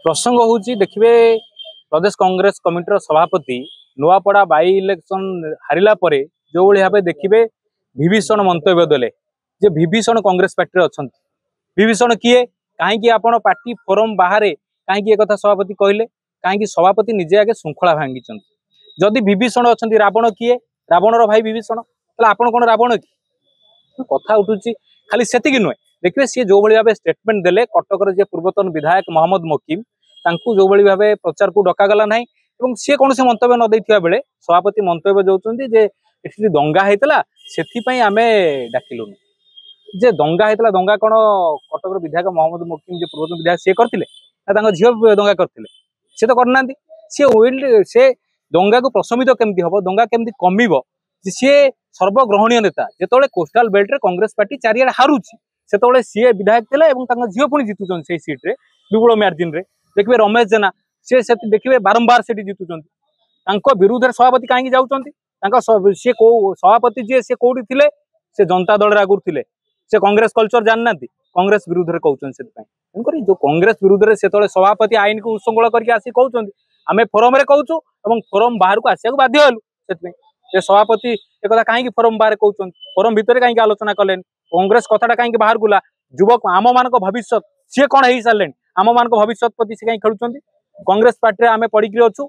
प्रसंग हूँ देखिए प्रदेश कांग्रेस कमिटर सभापति नुआपड़ा बाई इलेक्शन हारिला परे जो भाव देखिए विभीषण मंतव्य देले जे विभीषण कांग्रेस पार्टी अच्छा विभीषण किए कहीं आपण पार्टी फोरम बाहर कहीं एक सभापति कहले कहीं सभापति निजे आगे श्रृंखला भांगी जदि विभीषण अच्छा रावण किए रावणर भाई विभीषण आपड़ कौन रावण कि कथा उठू खाली से नुहे देखिए सी जो भाव स्टेटमेंट देले कटक पूर्वतन विधायक मोहम्मद मकीम जो भाव प्रचार को डकागला ना सी कौन से मंतव्य न देथिबा बेले सभापति मंतव्य दौरान जे एठी दंगा होता से आम डाकिलुन जे दंगा होता दंगा कौन कटक विधायक मोहम्मद मकीम जो पूर्वतन विधायक सी करते झील दंगा करते सी तो करना सी दंगा को प्रशमित केमती हम दंगा केमती कमिब सी सर्वग्रहणीय नेता जिते कोस्टाल बेल्ट रे कांग्रेस पार्टी चारिआडे हारुची से सी विधायक थे झील पुणी जितुन से सीट्रे विपुल मार्जिन रे देखिए रमेश जेना सी देखिए बारंबार से जितुं विरुद्ध सभापति कहीं जाऊँ सी कौ सभापति जी सी कौटी थे से जनता दल आगुरी थे से कांग्रेस कल्चर जानना कांग्रेस विरुद्ध में कहते तेणुक जो कांग्रेस विरुद्ध में से सभापति आईन को उल्लंघन करके आसी कहते आम फोरम कहूँ फोरम बाहर को आसको बाध्य हलु से सभापति एक कहीं फोरम बाहर कहते फोरम भितर कहीं आलोचना कले कांग्रेस कथाटा कहीं बाहर गला युवक आम मान भविष्य सी कौन हो सारे आम मान भविष्य प्रति से कहीं खेलुं कांग्रेस पार्टी आम पड़ी अच्छु